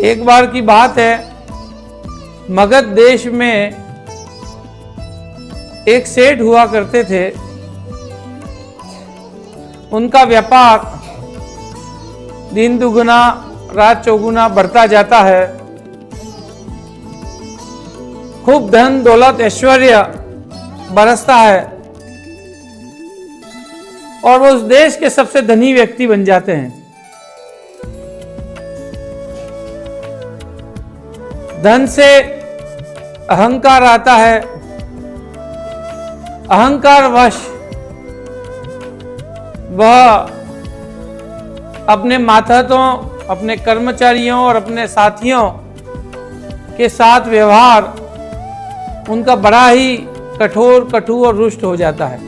एक बार की बात है, मगध देश में एक सेठ हुआ करते थे। उनका व्यापार दिन दुगुना रात चौगुना बढ़ता जाता है। खूब धन दौलत ऐश्वर्य बरसता है और वो उस देश के सबसे धनी व्यक्ति बन जाते हैं। धन से अहंकार आता है। अहंकार वश वह अपने मातहतों, अपने कर्मचारियों और अपने साथियों के साथ व्यवहार उनका बड़ा ही कठोर, कटु और रुष्ट हो जाता है।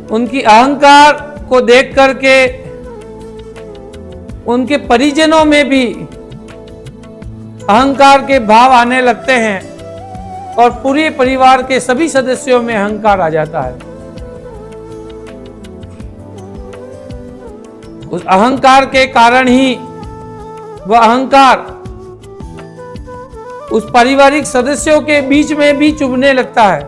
उनकी अहंकार को देख करके उनके परिजनों में भी अहंकार के भाव आने लगते हैं और पूरे परिवार के सभी सदस्यों में अहंकार आ जाता है। उस अहंकार के कारण ही वह अहंकार उस पारिवारिक सदस्यों के बीच में भी चुभने लगता है।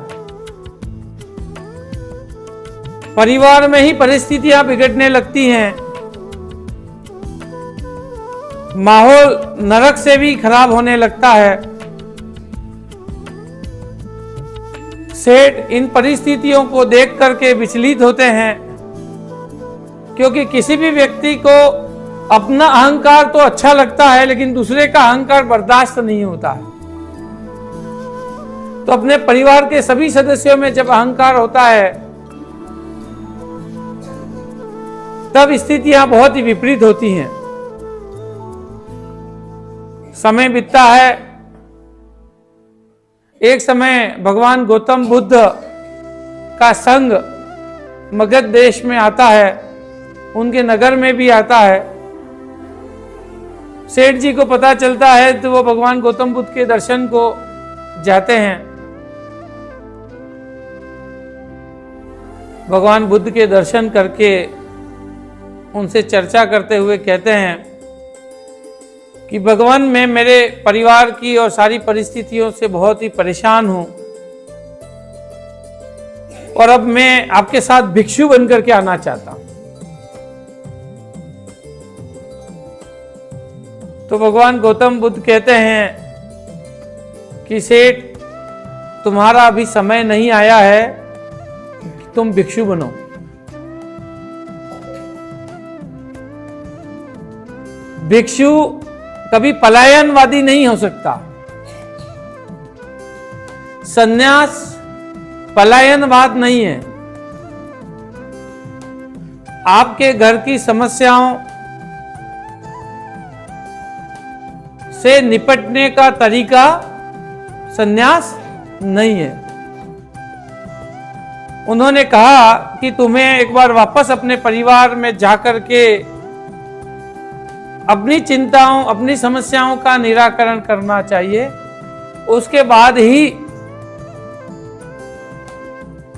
परिवार में ही परिस्थितियां बिगड़ने लगती हैं। माहौल नरक से भी खराब होने लगता है। सेठ इन परिस्थितियों को देख करके विचलित होते हैं, क्योंकि किसी भी व्यक्ति को अपना अहंकार तो अच्छा लगता है लेकिन दूसरे का अहंकार बर्दाश्त नहीं होता है। तो अपने परिवार के सभी सदस्यों में जब अहंकार होता है तब स्थितियां बहुत ही विपरीत होती हैं। समय बीतता है। एक समय भगवान गौतम बुद्ध का संग मगध देश में आता है, उनके नगर में भी आता है। सेठ जी को पता चलता है तो वो भगवान गौतम बुद्ध के दर्शन को जाते हैं। भगवान बुद्ध के दर्शन करके उनसे चर्चा करते हुए कहते हैं कि भगवान, मैं मेरे परिवार की और सारी परिस्थितियों से बहुत ही परेशान हूं और अब मैं आपके साथ भिक्षु बनकर के आना चाहता हूं। तो भगवान गौतम बुद्ध कहते हैं कि सेठ, तुम्हारा अभी समय नहीं आया है कि तुम भिक्षु बनो। भिक्षु कभी पलायनवादी नहीं हो सकता। सन्यास पलायनवाद नहीं है। आपके घर की समस्याओं से निपटने का तरीका सन्यास नहीं है। उन्होंने कहा कि तुम्हें एक बार वापस अपने परिवार में जाकर के अपनी चिंताओं, अपनी समस्याओं का निराकरण करना चाहिए। उसके बाद ही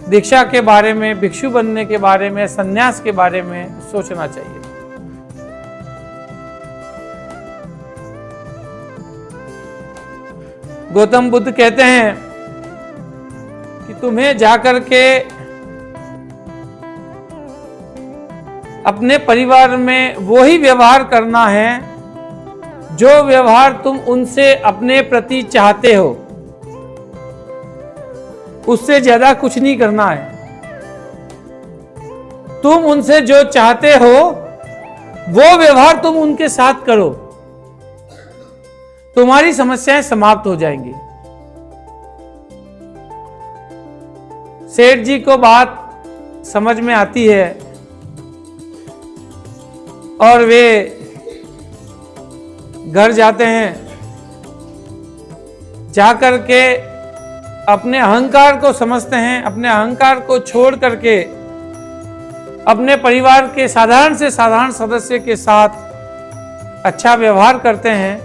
दीक्षा के बारे में, भिक्षु बनने के बारे में, सन्यास के बारे में सोचना चाहिए। गौतम बुद्ध कहते हैं कि तुम्हें जाकर के अपने परिवार में वो ही व्यवहार करना है जो व्यवहार तुम उनसे अपने प्रति चाहते हो। उससे ज्यादा कुछ नहीं करना है। तुम उनसे जो चाहते हो वो व्यवहार तुम उनके साथ करो, तुम्हारी समस्याएं समाप्त हो जाएंगी। सेठ जी को बात समझ में आती है और वे घर जाते हैं। जाकर के अपने अहंकार को समझते हैं, अपने अहंकार को छोड़ करके अपने परिवार के साधारण से साधारण सदस्य के साथ अच्छा व्यवहार करते हैं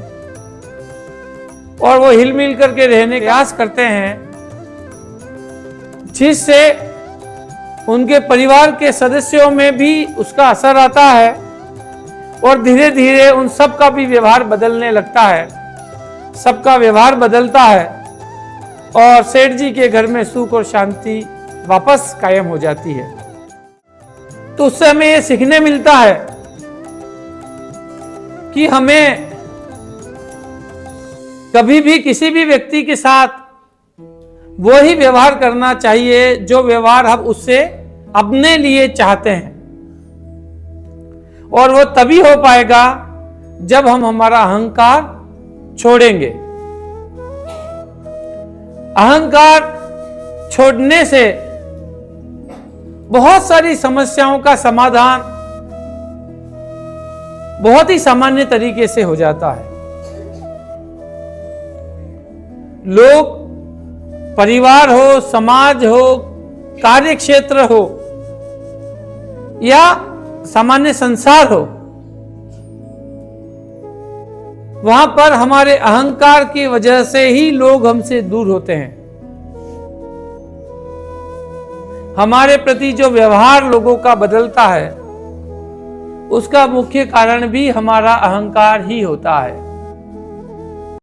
और वो हिल मिल करके रहने का प्रयास करते हैं, जिससे उनके परिवार के सदस्यों में भी उसका असर आता है और धीरे धीरे उन सब का भी व्यवहार बदलने लगता है, सबका व्यवहार बदलता है और सेठ जी के घर में सुख और शांति वापस कायम हो जाती है। तो उससे हमें यह सीखने मिलता है कि हमें कभी भी किसी भी व्यक्ति के साथ वो ही व्यवहार करना चाहिए जो व्यवहार हम उससे अपने लिए चाहते हैं, और वो तभी हो पाएगा जब हम हमारा अहंकार छोड़ेंगे। अहंकार छोड़ने से बहुत सारी समस्याओं का समाधान बहुत ही सामान्य तरीके से हो जाता है। लोग, परिवार हो, समाज हो, कार्य क्षेत्र हो या सामान्य संसार हो, वहां पर हमारे अहंकार की वजह से ही लोग हमसे दूर होते हैं। हमारे प्रति जो व्यवहार लोगों का बदलता है उसका मुख्य कारण भी हमारा अहंकार ही होता है।